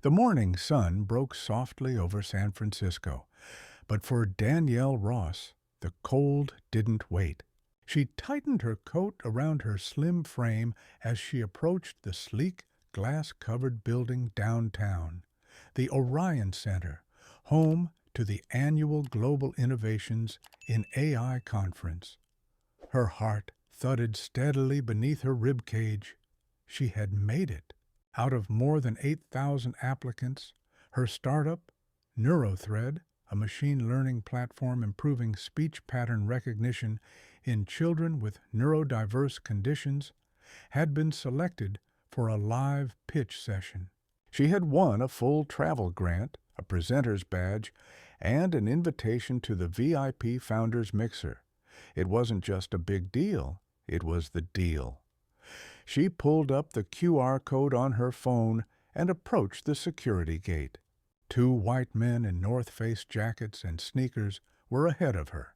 The morning sun broke softly over San Francisco, but for Danielle Ross, the cold didn't wait. She tightened her coat around her slim frame as she approached the sleek, glass-covered building downtown, the Orion Center, home to the annual Global Innovations in AI conference. Her heart thudded steadily beneath her rib cage. She had made it. Out of more than 8,000 applicants, her startup, NeuroThread, a machine learning platform improving speech pattern recognition in children with neurodiverse conditions, had been selected for a live pitch session. She had won a full travel grant, a presenter's badge, and an invitation to the VIP Founders Mixer. It wasn't just a big deal, it was the deal. She pulled up the QR code on her phone and approached the security gate. Two white men in North Face jackets and sneakers were ahead of her.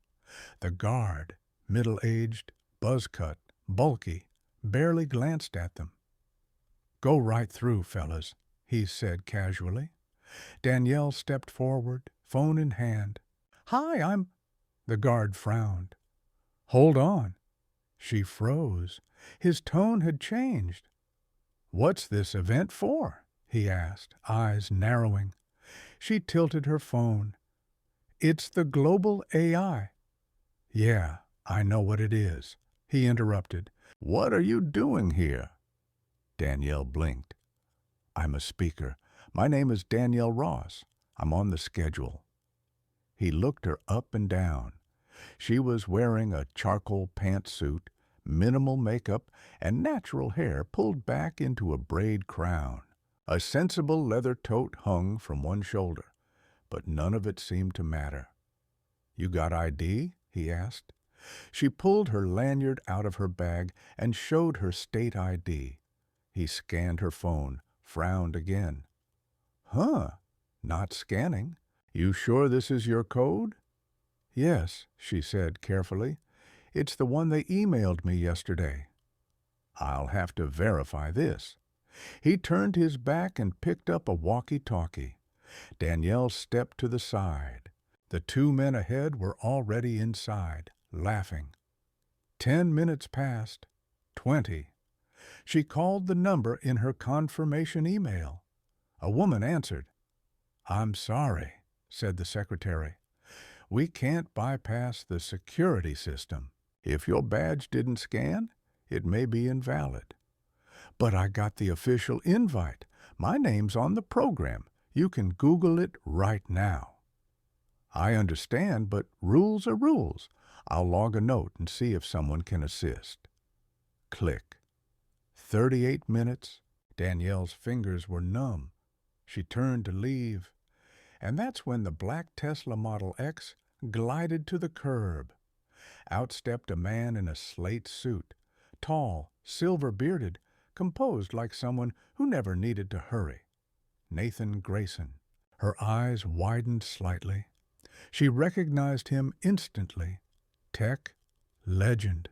The guard, middle-aged, buzz-cut, bulky, barely glanced at them. "Go right through, fellas," he said casually. Danielle stepped forward, phone in hand. "Hi, I'm—" The guard frowned. "Hold on." She froze. His tone had changed. "What's this event for?" he asked, eyes narrowing. She tilted her phone. "It's the global AI." "Yeah, I know what it is," he interrupted. "What are you doing here?" Danielle blinked. "I'm a speaker. My name is Danielle Ross. I'm on the schedule." He looked her up and down. She was wearing a charcoal pantsuit, minimal makeup, and natural hair pulled back into a braid crown. A sensible leather tote hung from one shoulder, but none of it seemed to matter. "You got ID?" he asked. She pulled her lanyard out of her bag and showed her state ID. He scanned her phone, frowned again. "Huh, not scanning. You sure this is your code?" "Yes," she said carefully. "It's the one they emailed me yesterday." "I'll have to verify this." He turned his back and picked up a walkie-talkie. Danielle stepped to the side. The two men ahead were already inside, laughing. 10 minutes passed. 20. She called the number in her confirmation email. A woman answered. "I'm sorry," said the secretary. "We can't bypass the security system. If your badge didn't scan, it may be invalid." "But I got the official invite. My name's on the program. You can Google it right now." "I understand, but rules are rules. I'll log a note and see if someone can assist." Click. 38 minutes. Danielle's fingers were numb. She turned to leave. And that's when the black Tesla Model X glided to the curb. Out stepped a man in a slate suit, tall, silver-bearded, composed like someone who never needed to hurry. Nathan Grayson. Her eyes widened slightly. She recognized him instantly. Tech legend.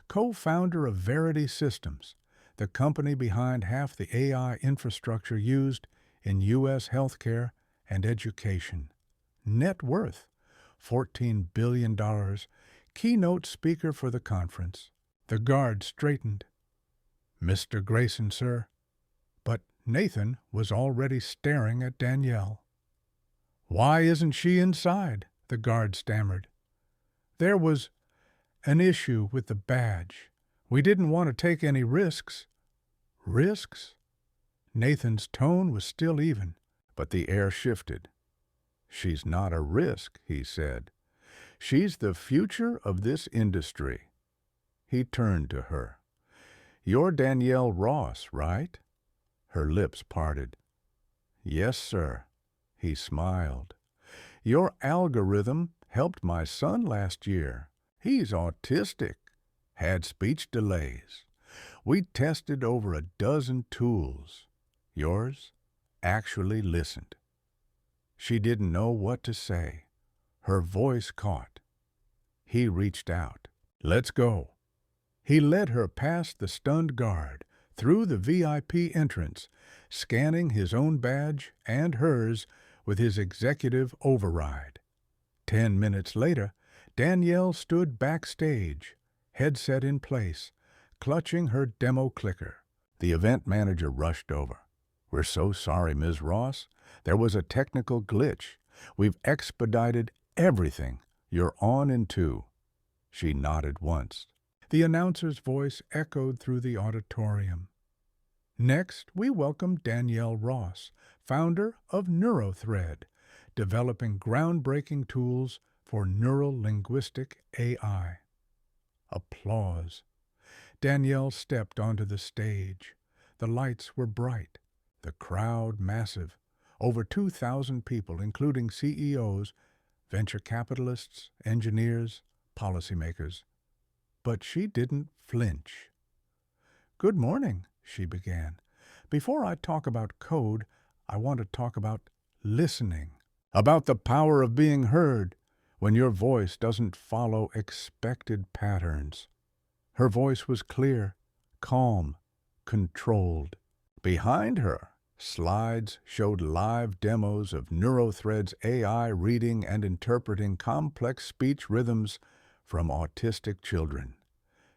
Co-founder of Verity Systems, the company behind half the AI infrastructure used in U.S. healthcare and education. Net worth, $14 billion, keynote speaker for the conference. The guard straightened. "Mr. Grayson, sir." But Nathan was already staring at Danielle. "Why isn't she inside?" the guard stammered. "There was an issue with the badge. We didn't want to take any risks." "Risks?" Nathan's tone was still even, but the air shifted. "She's not a risk," he said. "She's the future of this industry." He turned to her. "You're Danielle Ross, right?" Her lips parted. "Yes, sir." He smiled. "Your algorithm helped my son last year. He's autistic, had speech delays. We tested over a dozen tools. Yours actually listened." She didn't know what to say. Her voice caught. He reached out. "Let's go." He led her past the stunned guard, through the VIP entrance, scanning his own badge and hers with his executive override. 10 minutes later, Danielle stood backstage, headset in place, clutching her demo clicker. The event manager rushed over. "We're so sorry, Ms. Ross. There was a technical glitch. We've expedited everything. You're on in 2. She nodded once. The announcer's voice echoed through the auditorium. Next, we welcome Danielle Ross, founder of NeuroThread, developing groundbreaking tools for neural-linguistic AI. Applause. Danielle stepped onto the stage. The lights were bright, the crowd massive, over 2,000 people, including CEOs, venture capitalists, engineers, policymakers. But she didn't flinch. "Good morning," she began. "Before I talk about code, I want to talk about listening, about the power of being heard when your voice doesn't follow expected patterns." Her voice was clear, calm, controlled. Behind her, slides showed live demos of NeuroThread's AI reading and interpreting complex speech rhythms from autistic children.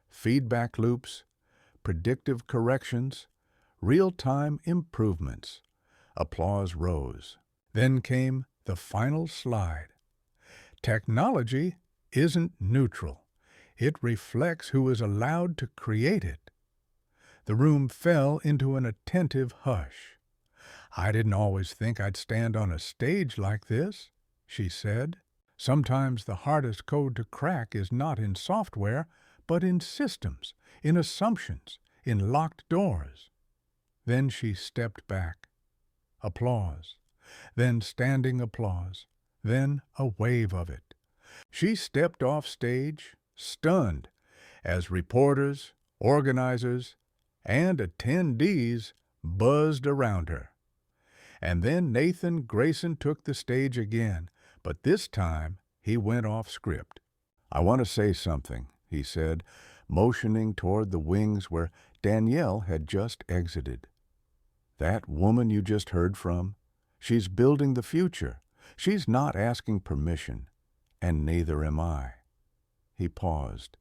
Feedback loops, predictive corrections, real-time improvements. Applause rose. Then came the final slide. Technology isn't neutral. It reflects who is allowed to create it. The room fell into an attentive hush. "I didn't always think I'd stand on a stage like this," she said. "Sometimes the hardest code to crack is not in software, but in systems, in assumptions, in locked doors." Then she stepped back. Applause. Then standing applause. Then a wave of it. She stepped off stage, stunned, as reporters, organizers, and attendees buzzed around her. And then Nathan Grayson took the stage again, but this time he went off script. "I want to say something," he said, motioning toward the wings where Danielle had just exited. "That woman you just heard from, she's building the future. She's not asking permission, and neither am I." He paused.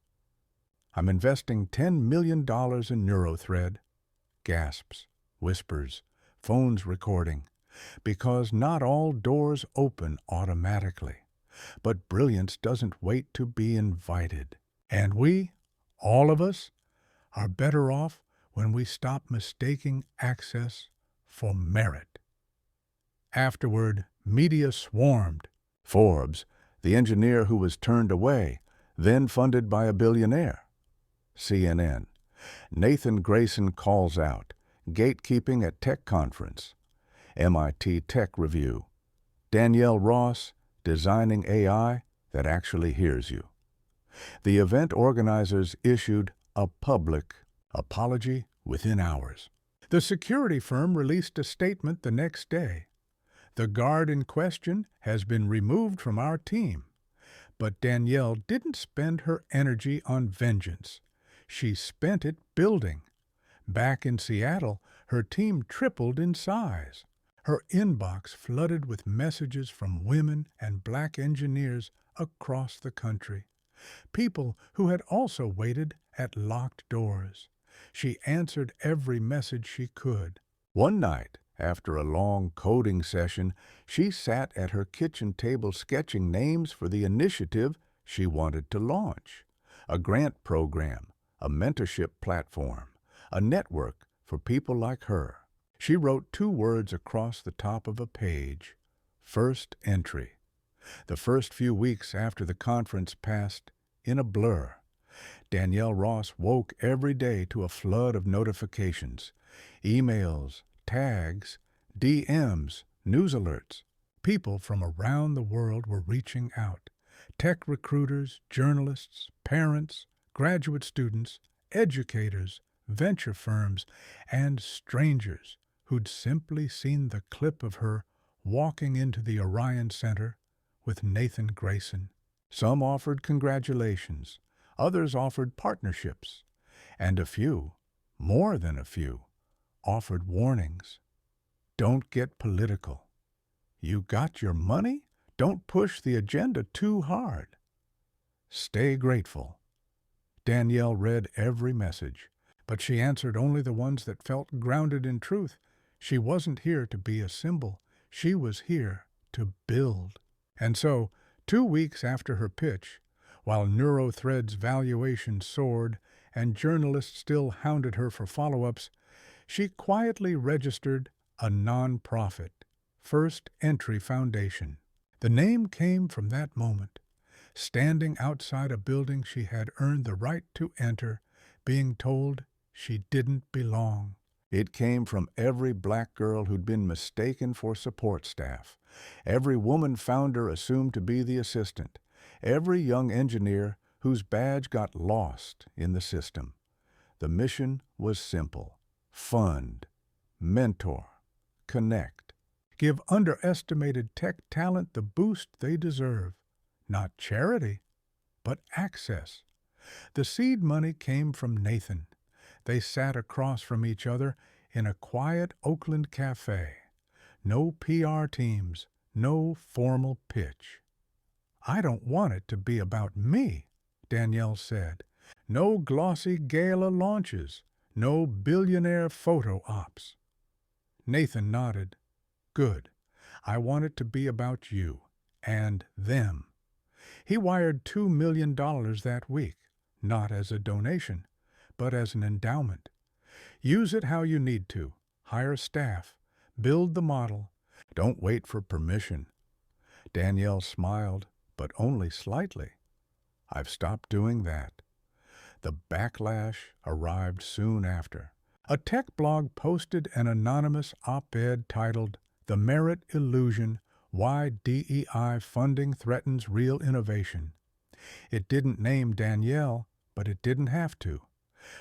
"I'm investing $10 million in NeuroThread." Gasps, whispers, phones recording, because not all doors open automatically. But brilliance doesn't wait to be invited. And we, all of us, are better off when we stop mistaking access for merit. Afterward, media swarmed. Forbes, the engineer who was turned away, then funded by a billionaire. CNN, Nathan Grayson calls out, gatekeeping at tech conference. MIT Tech Review, Danielle Ross, designing AI that actually hears you. The event organizers issued a public apology within hours. The security firm released a statement the next day. "The guard in question has been removed from our team." But Danielle didn't spend her energy on vengeance. She spent it building. Back in Seattle, her team tripled in size. Her inbox flooded with messages from women and black engineers across the country. People who had also waited at locked doors. She answered every message she could. One night, after a long coding session, she sat at her kitchen table sketching names for the initiative she wanted to launch. A grant program, a mentorship platform, a network for people like her. She wrote 2 words across the top of a page: first entry. The first few weeks after the conference passed in a blur. Danielle Ross woke every day to a flood of notifications, emails, tags, DMs, news alerts. People from around the world were reaching out. Tech recruiters, journalists, parents, graduate students, educators, venture firms, and strangers who'd simply seen the clip of her walking into the Orion Center with Nathan Grayson. Some offered congratulations, others offered partnerships, and a few, more than a few, offered warnings. Don't get political. You got your money? Don't push the agenda too hard. Stay grateful. Danielle read every message, but she answered only the ones that felt grounded in truth. She wasn't here to be a symbol. She was here to build. And so, 2 weeks after her pitch, while NeuroThread's valuation soared and journalists still hounded her for follow-ups, she quietly registered a nonprofit, First Entry Foundation. The name came from that moment, standing outside a building she had earned the right to enter, being told she didn't belong. It came from every black girl who'd been mistaken for support staff, every woman founder assumed to be the assistant, every young engineer whose badge got lost in the system. The mission was simple: fund, mentor, connect. Give underestimated tech talent the boost they deserve. Not charity, but access. The seed money came from Nathan. They sat across from each other in a quiet Oakland cafe. No PR teams, no formal pitch. I don't want it to be about me, Danielle said. No glossy gala launches, no billionaire photo ops. Nathan nodded. Good. I want it to be about you and them. He wired $2 million that week, not as a donation, but as an endowment. Use it how you need to. Hire staff. Build the model. Don't wait for permission. Danielle smiled, but only slightly. I've stopped doing that. The backlash arrived soon after. A tech blog posted an anonymous op-ed titled "The Merit Illusion: Why DEI Funding Threatens Real Innovation." It didn't name Danielle, but it didn't have to.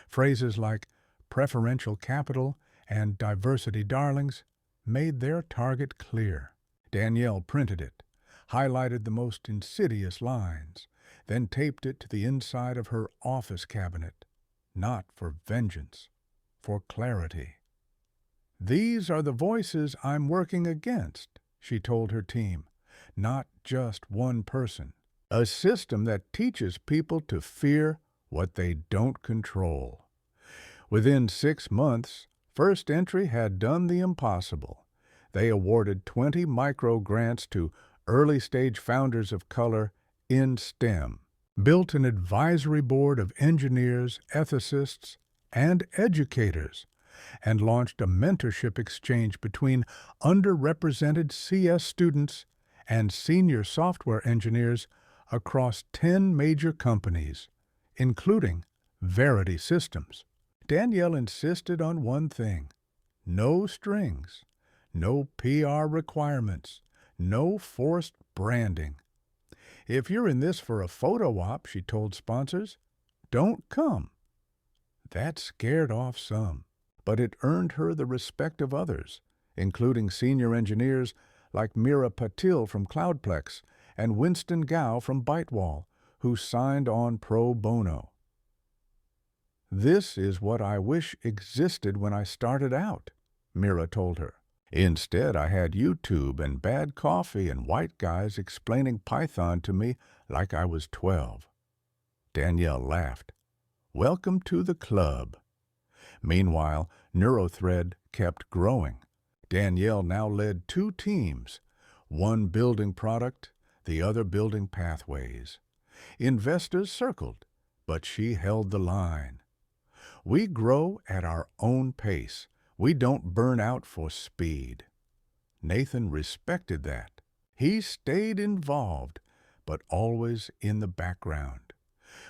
Phrases like preferential capital and diversity darlings made their target clear. Danielle printed it, highlighted the most insidious lines, then taped it to the inside of her office cabinet, not for vengeance, for clarity. These are the voices I'm working against, she told her team, not just one person. A system that teaches people to fear what they don't control. Within 6 months, First Entry had done the impossible. They awarded 20 micro grants to early-stage founders of color in STEM, built an advisory board of engineers, ethicists, and educators, and launched a mentorship exchange between underrepresented CS students and senior software engineers across 10 major companies, including Verity Systems. Danielle insisted on one thing: no strings, no PR requirements, no forced branding. If you're in this for a photo op, she told sponsors, don't come. That scared off some, but it earned her the respect of others, including senior engineers like Mira Patil from Cloudplex and Winston Gao from Bytewall, who signed on pro bono. This is what I wish existed when I started out, Mira told her. Instead, I had YouTube and bad coffee and white guys explaining Python to me like I was 12. Danielle laughed. Welcome to the club. Meanwhile, NeuroThread kept growing. Danielle now led 2 teams, one building product, the other building pathways. Investors circled, but she held the line. We grow at our own pace. We don't burn out for speed. Nathan respected that. He stayed involved, but always in the background.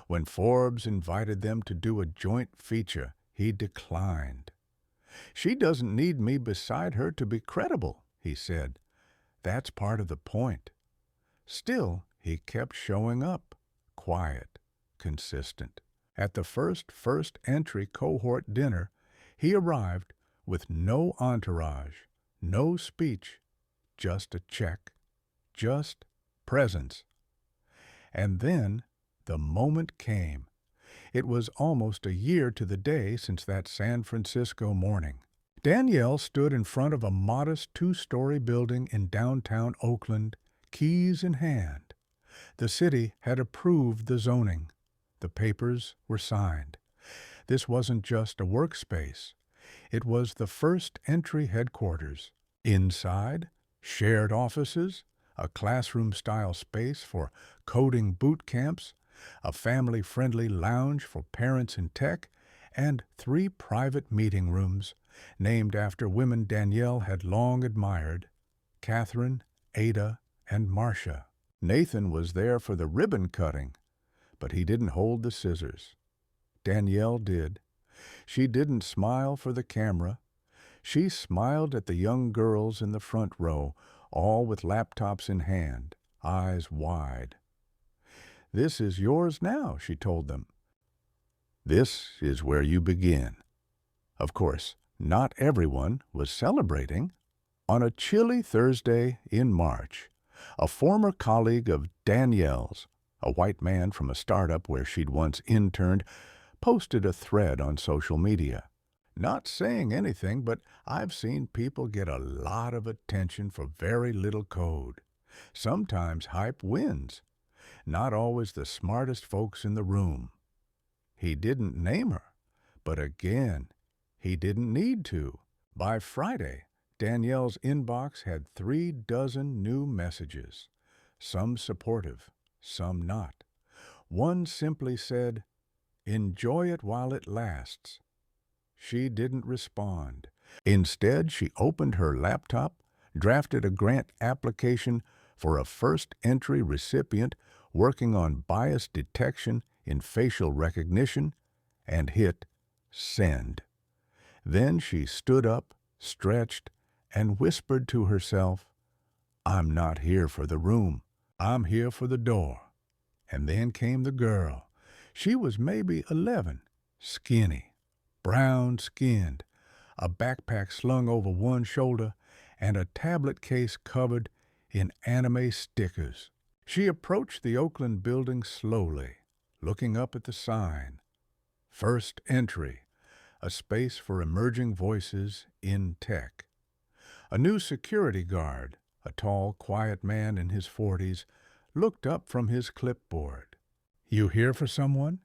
When Forbes invited them to do a joint feature, he declined. She doesn't need me beside her to be credible, he said. That's part of the point. Still, he kept showing up, quiet, consistent. At the first entry cohort dinner, he arrived with no entourage, no speech, just a check, just presence. And then the moment came. It was almost a year to the day since that San Francisco morning. Danielle stood in front of a modest two-story building in downtown Oakland, keys in hand. The city had approved the zoning. The papers were signed. This wasn't just a workspace. It was the first entry headquarters. Inside, shared offices, a classroom-style space for coding boot camps, a family-friendly lounge for parents in tech, and 3 private meeting rooms named after women Danielle had long admired, Catherine, Ada, and Marcia. Nathan was there for the ribbon cutting, but he didn't hold the scissors. Danielle did. She didn't smile for the camera. She smiled at the young girls in the front row, all with laptops in hand, eyes wide. "This is yours now," she told them. "This is where you begin." Of course, not everyone was celebrating. On a chilly Thursday in March, a former colleague of Danielle's, a white man from a startup where she'd once interned, posted a thread on social media. Not saying anything, but I've seen people get a lot of attention for very little code. Sometimes hype wins. Not always the smartest folks in the room. He didn't name her, but again, he didn't need to. By Friday, Danielle's inbox had 36 new messages, some supportive, some not. One simply said, "Enjoy it while it lasts." She didn't respond. Instead, she opened her laptop, drafted a grant application for a first-entry recipient working on bias detection in facial recognition, and hit send. Then she stood up, stretched, and whispered to herself, "I'm not here for the room. I'm here for the door." And then came the girl. She was maybe 11, skinny, brown-skinned, a backpack slung over one shoulder, and a tablet case covered in anime stickers. She approached the Oakland building slowly, looking up at the sign. First Entry, a space for emerging voices in tech. A new security guard, a tall, quiet man in his 40s, looked up from his clipboard. "You here for someone?"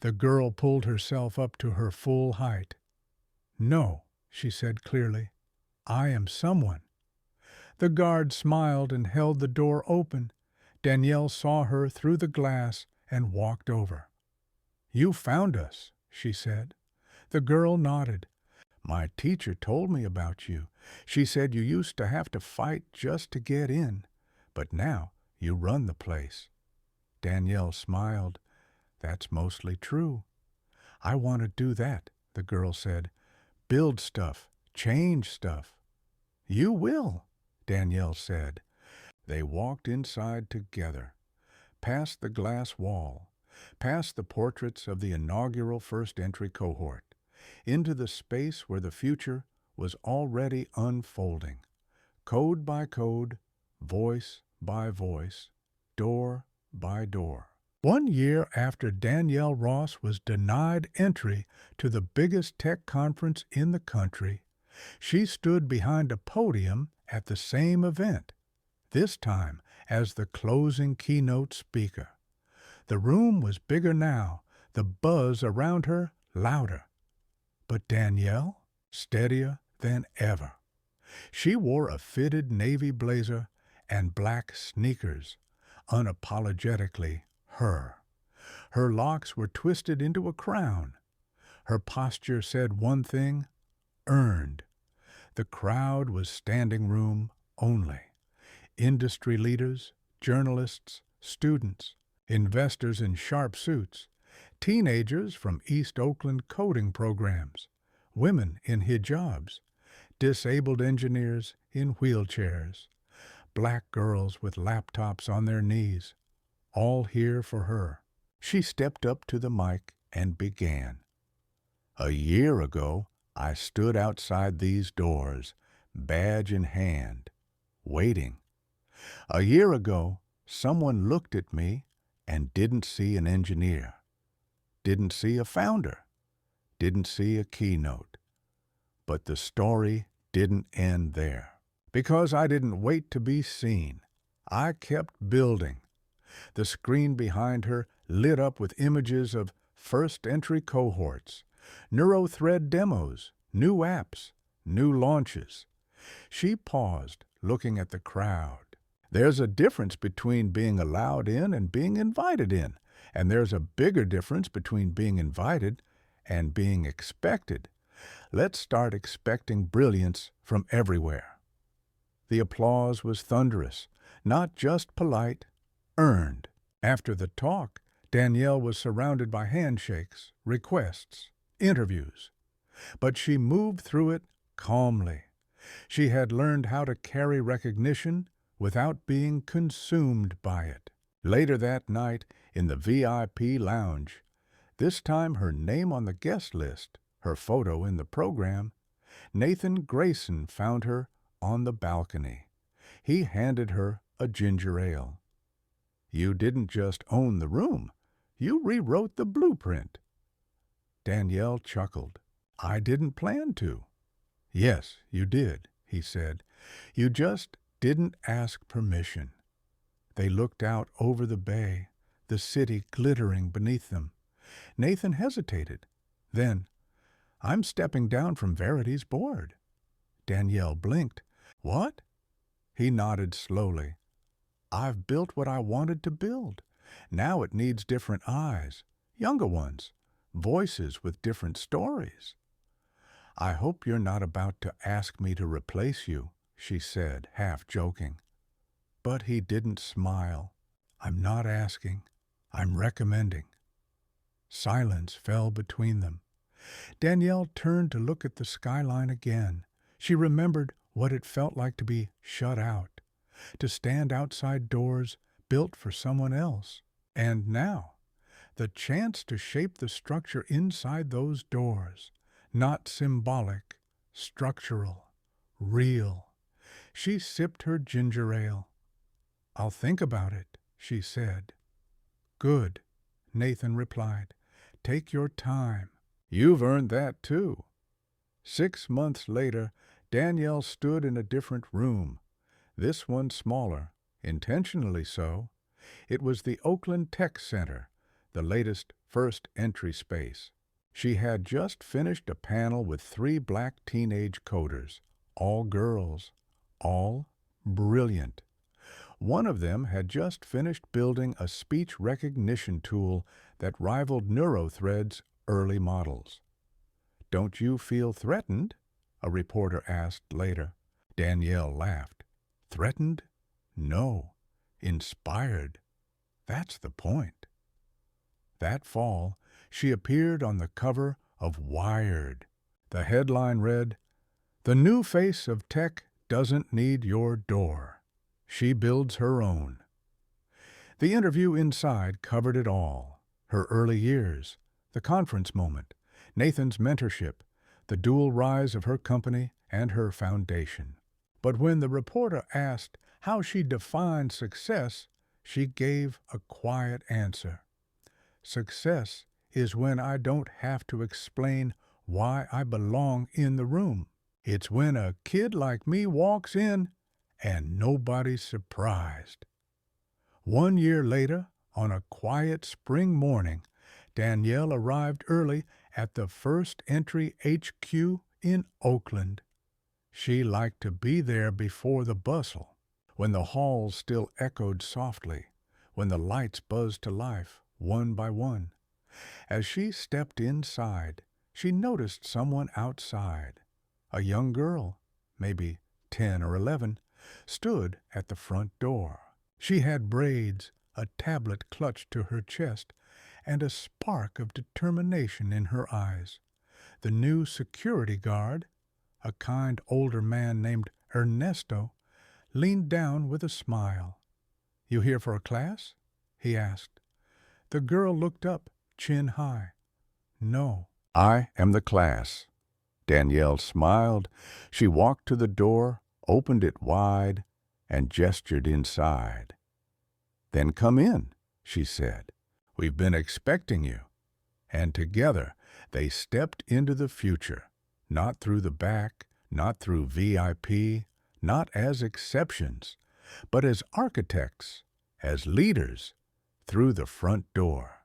The girl pulled herself up to her full height. "No," she said clearly. "I am someone." The guard smiled and held the door open. Danielle saw her through the glass and walked over. "You found us," she said. The girl nodded. "My teacher told me about you. She said you used to have to fight just to get in, but now you run the place." Danielle smiled. "That's mostly true." "I want to do that," the girl said. "Build stuff, change stuff." "You will," Danielle said. They walked inside together, past the glass wall, past the portraits of the inaugural First Entry cohort, into the space where the future was already unfolding, code by code, voice by voice, door by door. 1 year after Danielle Ross was denied entry to the biggest tech conference in the country, she stood behind a podium at the same event, this time as the closing keynote speaker. The room was bigger now, the buzz around her louder. But Danielle, steadier than ever. She wore a fitted navy blazer and black sneakers, unapologetically her. Her locks were twisted into a crown. Her posture said one thing, earned. The crowd was standing room only. Industry leaders, journalists, students, investors in sharp suits, teenagers from East Oakland coding programs, women in hijabs, disabled engineers in wheelchairs, black girls with laptops on their knees, all here for her. She stepped up to the mic and began. "A year ago, I stood outside these doors, badge in hand, waiting. A year ago, someone looked at me and didn't see an engineer. didn't see a founder, didn't see a keynote. But the story didn't end there. Because I didn't wait to be seen, I kept building. The screen behind her lit up with images of first entry cohorts, NeuroThread demos, new apps, new launches. She paused, looking at the crowd. There's a difference between being allowed in and being invited in, and there's a bigger difference between being invited and being expected. Let's start expecting brilliance from everywhere. The applause was thunderous, not just polite, earned. After the talk, Danielle was surrounded by handshakes, requests, interviews. But she moved through it calmly. She had learned how to carry recognition without being consumed by it. Later that night, in the VIP lounge, this time her name on the guest list, her photo in the program, Nathan Grayson found her on the balcony. He handed her a ginger ale. You didn't just own the room, you rewrote the blueprint. Danielle chuckled. I didn't plan to. Yes, you did, he said. You just didn't ask permission. They looked out over the bay, the city glittering beneath them. Nathan hesitated. Then, I'm stepping down from Verity's board. Danielle blinked. What? He nodded slowly. I've built what I wanted to build. Now it needs different eyes, younger ones, voices with different stories. I hope you're not about to ask me to replace you, she said, half joking. But he didn't smile. I'm not asking. I'm recommending. Silence fell between them. Danielle turned to look at the skyline again. She remembered what it felt like to be shut out, to stand outside doors built for someone else. And now, the chance to shape the structure inside those doors, not symbolic, structural, real. She sipped her ginger ale. I'll think about it, she said. Good, Nathan replied. Take your time. You've earned that too. 6 months later, Danielle stood in a different room, this one smaller, intentionally so. It was the Oakland Tech Center, the latest first entry space. She had just finished a panel with 3 black teenage coders, all girls, all brilliant. One of them had just finished building a speech recognition tool that rivaled NeuroThread's early models. Don't you feel threatened? A reporter asked later. Danielle laughed. Threatened? No. Inspired. That's the point. That fall, she appeared on the cover of Wired. The headline read, The new face of tech doesn't need your door. She builds her own. The interview inside covered it all. Her early years, the conference moment, Nathan's mentorship, the dual rise of her company and her foundation. But when the reporter asked how she defined success, she gave a quiet answer. Success is when I don't have to explain why I belong in the room. It's when a kid like me walks in and nobody's surprised. 1 year later, on a quiet spring morning, Danielle arrived early at the First Entry HQ in Oakland. She liked to be there before the bustle, when the halls still echoed softly, when the lights buzzed to life, one by one. As she stepped inside, she noticed someone outside. A young girl, maybe 10 or 11, stood at the front door. She had braids, a tablet clutched to her chest, and a spark of determination in her eyes. The new security guard, a kind older man named Ernesto, leaned down with a smile. You here for a class? He asked. The girl looked up, chin high. No. I am the class. Danielle smiled. She walked to the door, opened it wide, and gestured inside. Then come in, she said. We've been expecting you. And together they stepped into the future, not through the back, not through VIP, not as exceptions, but as architects, as leaders, through the front door.